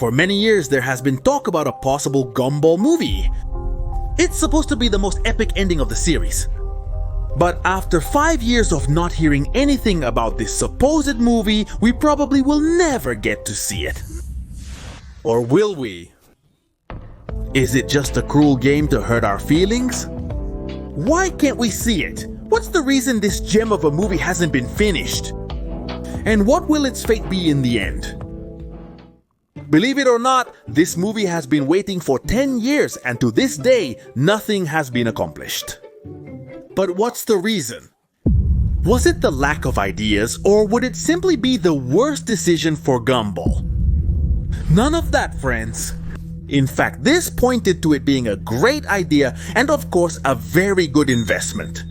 For many years, there has been talk about a possible Gumball movie. It's supposed to be the most epic ending of the series. But after 5 years of not hearing anything about this supposed movie, we probably will never get to see it. Or will we? Is it just a cruel game to hurt our feelings? Why can't we see it? What's the reason this gem of a movie hasn't been finished? And what will its fate be in the end? Believe it or not, this movie has been waiting for 10 years and to this day, nothing has been accomplished. But what's the reason? Was it the lack of ideas, or would it simply be the worst decision for Gumball? None of that, friends. In fact, this pointed to it being a great idea and of course a very good investment.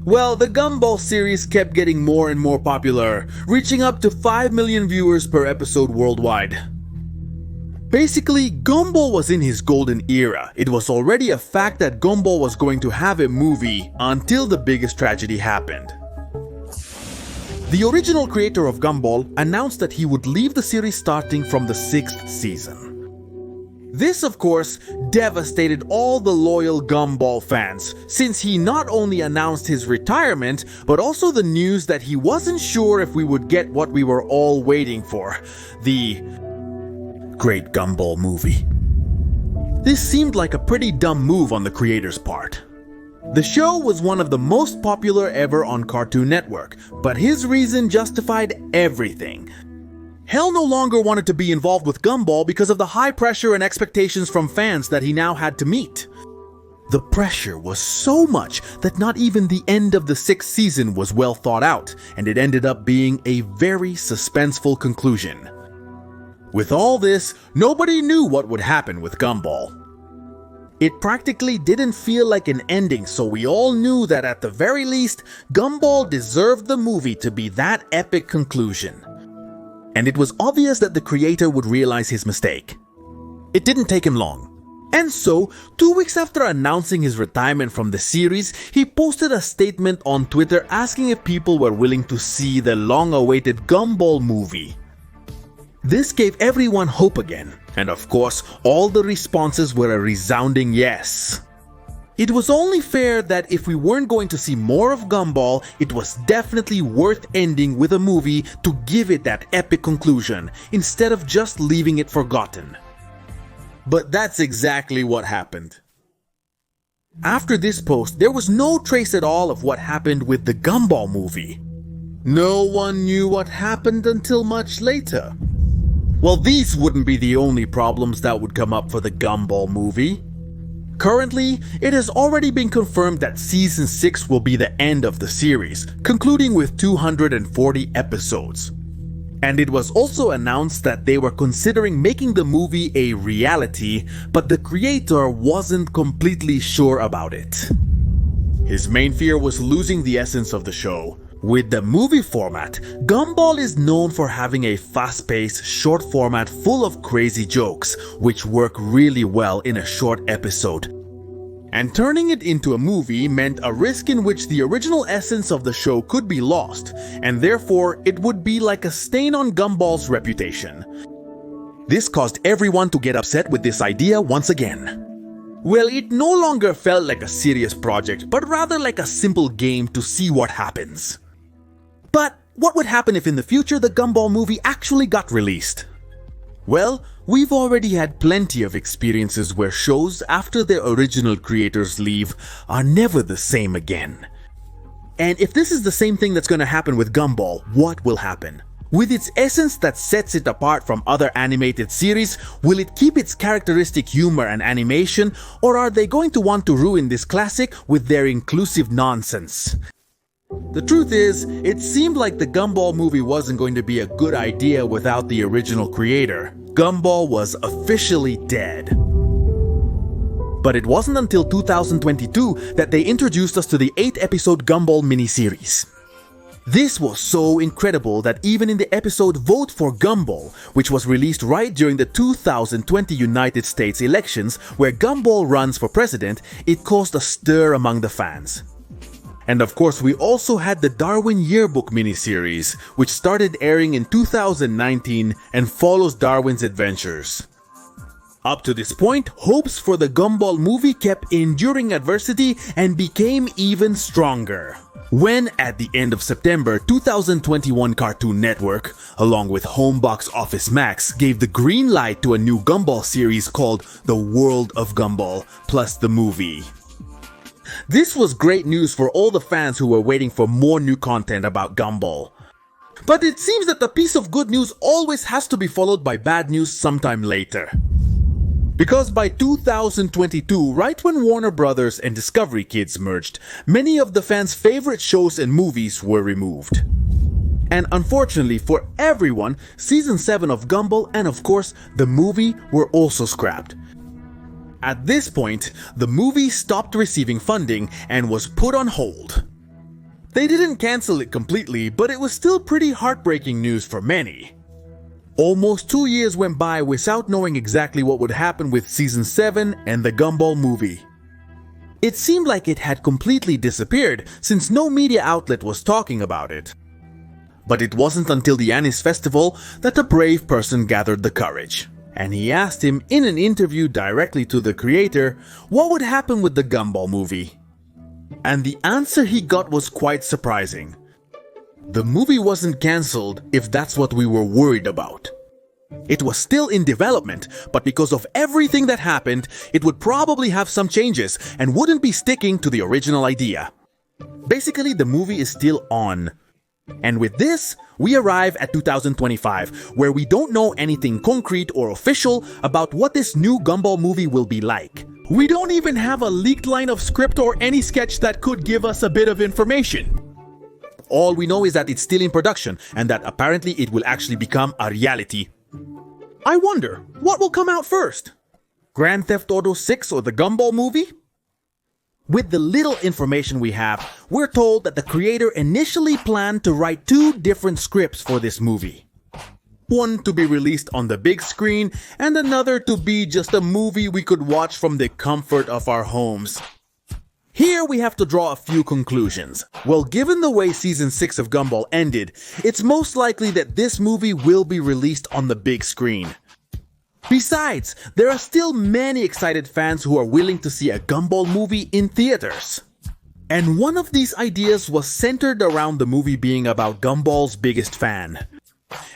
Well, the Gumball series kept getting more and more popular, reaching up to 5 million viewers per episode worldwide. Basically, Gumball was in his golden era. It was already a fact that Gumball was going to have a movie until the biggest tragedy happened. The original creator of Gumball announced that he would leave the series starting from the 6th season. This, of course, devastated all the loyal Gumball fans, since he not only announced his retirement, but also the news that he wasn't sure if we would get what we were all waiting for, the Great Gumball movie. This seemed like a pretty dumb move on the creator's part. The show was one of the most popular ever on Cartoon Network, but his reason justified everything. Hell no longer wanted to be involved with Gumball because of the high pressure and expectations from fans that he now had to meet. The pressure was so much that not even the end of the 6th season was well thought out, and it ended up being a very suspenseful conclusion. With all this, nobody knew what would happen with Gumball. It practically didn't feel like an ending, so we all knew that at the very least, Gumball deserved the movie to be that epic conclusion. And it was obvious that the creator would realize his mistake. It didn't take him long. And so, 2 weeks after announcing his retirement from the series, he posted a statement on Twitter asking if people were willing to see the long-awaited Gumball movie. This gave everyone hope again, and of course, all the responses were a resounding yes. It was only fair that if we weren't going to see more of Gumball, it was definitely worth ending with a movie to give it that epic conclusion, instead of just leaving it forgotten. But that's exactly what happened. After this post, there was no trace at all of what happened with the Gumball movie. No one knew what happened until much later. Well, these wouldn't be the only problems that would come up for the Gumball movie. Currently, it has already been confirmed that Season 6 will be the end of the series, concluding with 240 episodes. And it was also announced that they were considering making the movie a reality, but the creator wasn't completely sure about it. His main fear was losing the essence of the show. With the movie format, Gumball is known for having a fast-paced, short format full of crazy jokes, which work really well in a short episode. And turning it into a movie meant a risk in which the original essence of the show could be lost, and therefore it would be like a stain on Gumball's reputation. This caused everyone to get upset with this idea once again. Well, it no longer felt like a serious project, but rather like a simple game to see what happens. But what would happen if in the future the Gumball movie actually got released? Well, we've already had plenty of experiences where shows after their original creators leave are never the same again. And if this is the same thing that's going to happen with Gumball, what will happen? With its essence that sets it apart from other animated series, will it keep its characteristic humor and animation, or are they going to want to ruin this classic with their inclusive nonsense? The truth is, it seemed like the Gumball movie wasn't going to be a good idea without the original creator. Gumball was officially dead. But it wasn't until 2022 that they introduced us to the 8-episode Gumball miniseries. This was so incredible that even in the episode Vote for Gumball, which was released right during the 2020 United States elections where Gumball runs for president, it caused a stir among the fans. And of course, we also had the Darwin Yearbook miniseries, which started airing in 2019 and follows Darwin's adventures. Up to this point, hopes for the Gumball movie kept enduring adversity and became even stronger. When, at the end of September 2021, Cartoon Network, along with Home Box Office Max, gave the green light to a new Gumball series called The World of Gumball, plus the movie. This was great news for all the fans who were waiting for more new content about Gumball. But it seems that the piece of good news always has to be followed by bad news sometime later. Because by 2022, right when Warner Brothers and Discovery Kids merged, many of the fans' favorite shows and movies were removed. And unfortunately for everyone, Season 7 of Gumball and of course the movie were also scrapped. At this point, the movie stopped receiving funding and was put on hold. They didn't cancel it completely, but it was still pretty heartbreaking news for many. Almost 2 years went by without knowing exactly what would happen with Season 7 and the Gumball movie. It seemed like it had completely disappeared since no media outlet was talking about it. But it wasn't until the Annis Festival that a brave person gathered the courage. And he asked him in an interview directly to the creator what would happen with the Gumball movie. And the answer he got was quite surprising. The movie wasn't cancelled if that's what we were worried about. It was still in development, but because of everything that happened, it would probably have some changes and wouldn't be sticking to the original idea. Basically, the movie is still on. And with this, we arrive at 2025, where we don't know anything concrete or official about what this new Gumball movie will be like. We don't even have a leaked line of script or any sketch that could give us a bit of information. All we know is that it's still in production and that apparently it will actually become a reality. I wonder, what will come out first? Grand Theft Auto 6 or the Gumball movie? With the little information we have, we're told that the creator initially planned to write 2 different scripts for this movie. One to be released on the big screen and another to be just a movie we could watch from the comfort of our homes. Here we have to draw a few conclusions. Well, given the way Season 6 of Gumball ended, it's most likely that this movie will be released on the big screen. Besides, there are still many excited fans who are willing to see a Gumball movie in theaters. And one of these ideas was centered around the movie being about Gumball's biggest fan.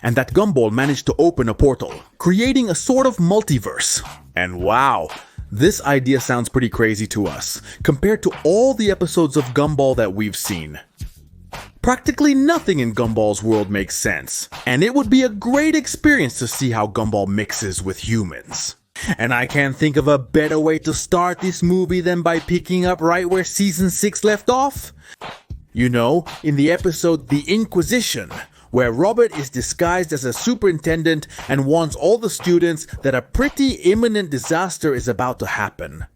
And that Gumball managed to open a portal, creating a sort of multiverse. And wow! This idea sounds pretty crazy to us, compared to all the episodes of Gumball that we've seen. Practically nothing in Gumball's world makes sense, and it would be a great experience to see how Gumball mixes with humans. And I can't think of a better way to start this movie than by picking up right where Season 6 left off. You know, in the episode The Inquisition, where Robert is disguised as a superintendent and warns all the students that a pretty imminent disaster is about to happen.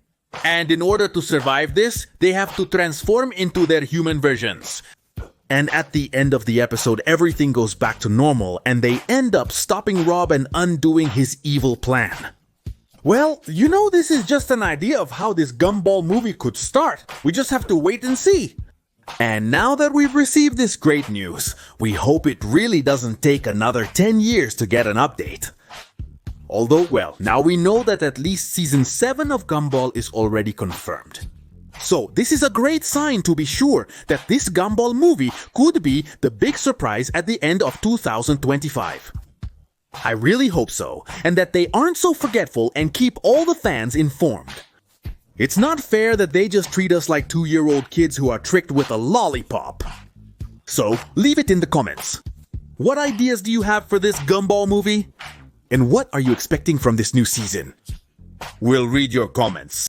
And in order to survive this, they have to transform into their human versions. And at the end of the episode, everything goes back to normal and they end up stopping Rob and undoing his evil plan. Well, you know, this is just an idea of how this Gumball movie could start. We just have to wait and see. And now that we've received this great news, we hope it really doesn't take another 10 years to get an update. Although, well, now we know that at least Season 7 of Gumball is already confirmed. So this is a great sign to be sure that this Gumball movie could be the big surprise at the end of 2025. I really hope so, and that they aren't so forgetful and keep all the fans informed. It's not fair that they just treat us like 2-year-old kids who are tricked with a lollipop. So, leave it in the comments. What ideas do you have for this Gumball movie? And what are you expecting from this new season? We'll read your comments.